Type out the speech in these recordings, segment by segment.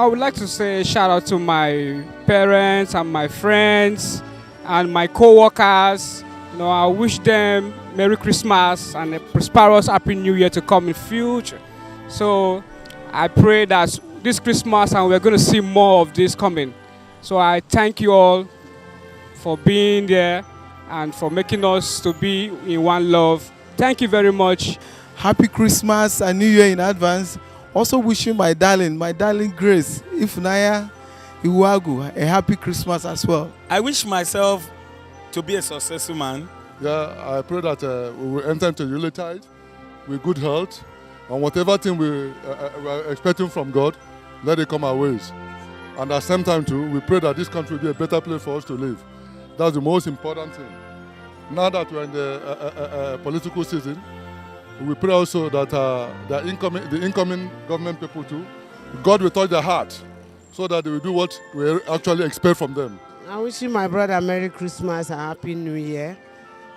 I would like to say shout out to my parents and my friends and my co-workers. I wish them Merry Christmas and a prosperous Happy New Year to come in future. So I pray that this Christmas and we're going to see more of this coming. So I thank you all for being there and for making us to be in one love. Thank you very much. Happy Christmas and New Year in advance. Also wishing my darling Grace Ifunaya Iwagu a happy Christmas as well. I wish myself to be a successful man. Yeah, I pray that we will enter into Yuletide with good health, and whatever thing we are expecting from God, let it come our ways. And at the same time too, we pray that this country will be a better place for us to live. That's the most important thing. Now that we're in the political season, we pray also that the incoming government people too, God will touch their heart so that they will do what we actually expect from them. I wish you, my brother, Merry Christmas and Happy New Year.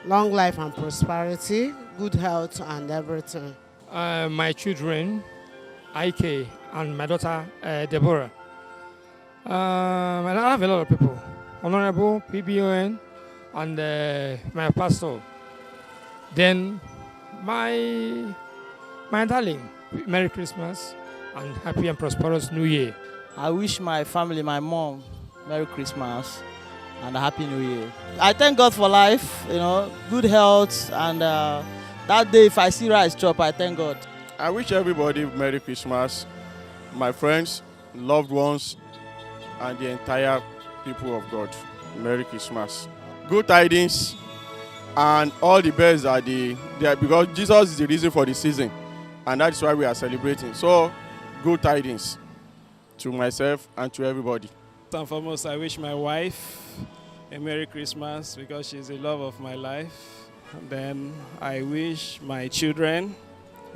Long life and prosperity, good health and everything. My children, Ike and my daughter, Deborah. I have a lot of people. Honorable PBON and my pastor. Then my darling, Merry Christmas and happy and prosperous New Year. I wish my family, my mom, Merry Christmas and a Happy New Year. I thank God for life, good health, and that day if I see rice chop, I thank God. I wish everybody Merry Christmas, my friends, loved ones, and the entire people of God. Merry Christmas. Good tidings and all the best are there because Jesus is the reason for the season, and that's why we are celebrating. So, good tidings to myself and to everybody. First and foremost, I wish my wife a Merry Christmas because she's the love of my life. Then I wish my children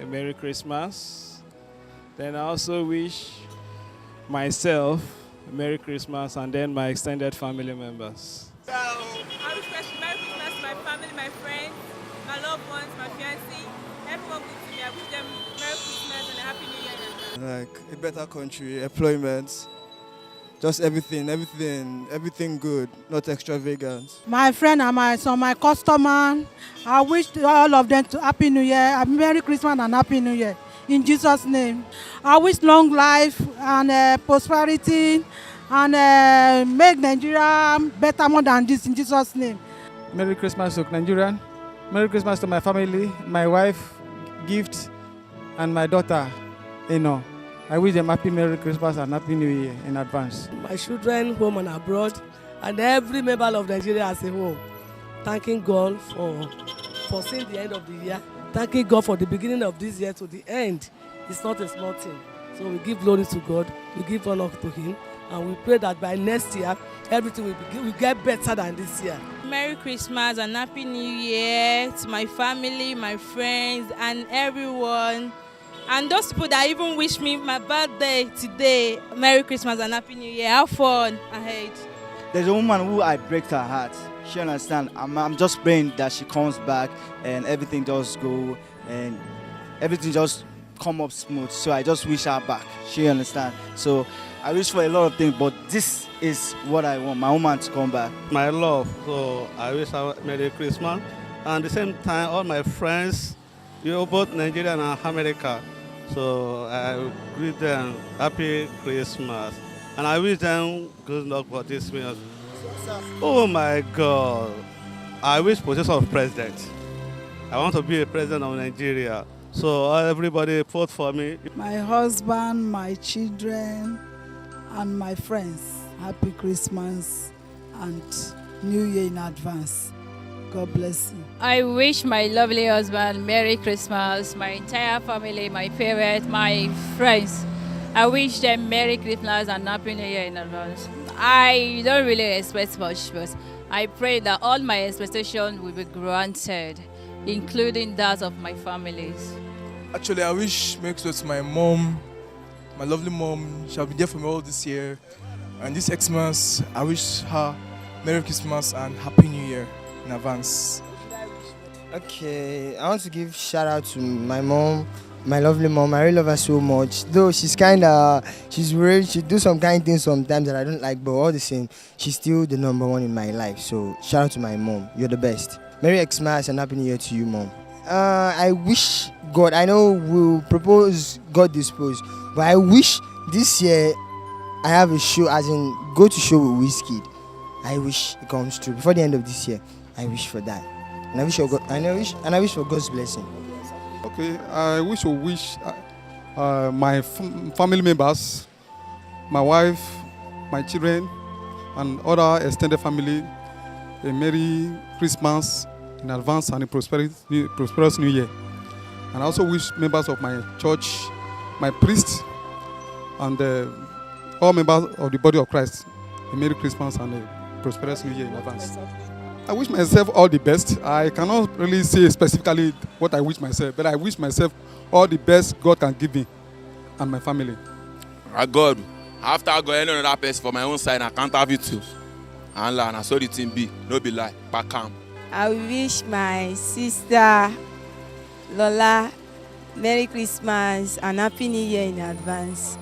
a Merry Christmas. Then I also wish myself a Merry Christmas and then my extended family members. I wish Merry Christmas to my family, my friends, my loved ones, my fiancé, everyone good to me. I wish them Merry Christmas and a Happy New Year. Like a better country, employment, just everything good, not extravagant. My friend and my customer, I wish all of them to Happy New Year, Merry Christmas and Happy New Year. In Jesus' name. I wish long life and prosperity and make Nigeria better more than this in Jesus' name. Merry Christmas to Nigerian. Merry Christmas to my family, my wife, Gift, and my daughter, I wish them happy Merry Christmas and Happy New Year in advance. My children, home and abroad, and every member of Nigeria as a whole, thanking God for seeing the end of the year, thanking God for the beginning of this year to the end. It's not a small thing. So we give glory to God, we give honor to Him, and we pray that by next year, everything will get better than this year. Merry Christmas and Happy New Year to my family, my friends, and everyone. And those people that even wish me my birthday today, Merry Christmas and Happy New Year. Have fun ahead. There's a woman who I break her heart. She understands. I'm just praying that she comes back and everything just go and everything just come up smooth. So I just wish her back. She understands. So I wish for a lot of things, but this is what I want, my woman to come back. My love, so I wish her Merry Christmas. And at the same time, all my friends, both Nigeria and America. So I greet them Happy Christmas. And I wish them good luck for this year. Oh my God. I wish position of president. I want to be a president of Nigeria. So everybody vote for me. My husband, my children, and my friends, Happy Christmas and New Year in advance. God bless you. I wish my lovely husband Merry Christmas, my entire family, my parents, my friends. I wish them Merry Christmas and Happy New Year in advance. I don't really expect much, but I pray that all my expectations will be granted, including that of my families. Actually, I wish Merry Christmas to my mom, my lovely mom. She'll be there for me all this year. And this Xmas, I wish her Merry Christmas and Happy New Year in advance. Okay, I want to give shout out to my mom, my lovely mom. I really love her so much. Though she's weird. She do some kind things sometimes that I don't like, but all the same, she's still the number one in my life. So shout out to my mom. You're the best. Merry Xmas and Happy New Year to you, mom. I wish God, I know we'll propose God dispose, but I wish this year I have a show, as in go to show with Wizkid. I wish it comes true before the end of this year. I wish for that, and I wish for God, and I wish for God's blessing. Okay, I wish my family members, my wife, my children, and other extended family a Merry Christmas in advance and a prosperous New Year. And I also wish members of my church, my priest, and all members of the body of Christ a Merry Christmas and a prosperous New Year in advance. I wish myself all the best. I cannot really say specifically what I wish myself, but I wish myself all the best God can give me and my family. God, after I got another person for my own side, I can't have it too. And I saw the thing be, no be lie, back calm. I wish my sister Lola Merry Christmas and Happy New Year in advance.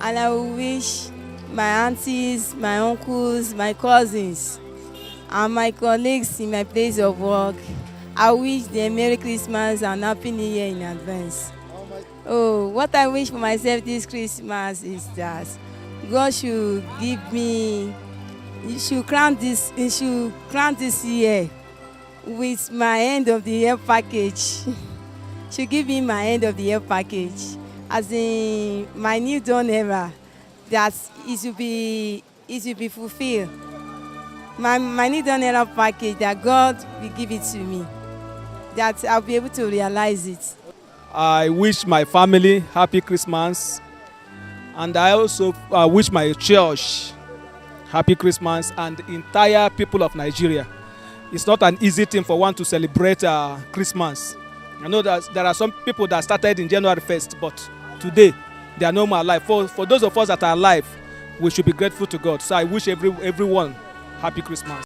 And I wish my aunties, my uncles, my cousins, and my colleagues in my place of work, I wish them Merry Christmas and Happy New Year in advance. Oh, what I wish for myself this Christmas is that God should give me, He should crown this year with my end of the year package. Should give me my end of the year package, as in my new dawn era, that it will be fulfilled. My new dawn era package, that God will give it to me, that I'll be able to realize it. I wish my family Happy Christmas, and I also wish my church Happy Christmas and the entire people of Nigeria. It's not an easy thing for one to celebrate Christmas. I know that there are some people that started in January 1st, but today they are no more alive. For those of us that are alive, we should be grateful to God. So I wish everyone Happy Christmas.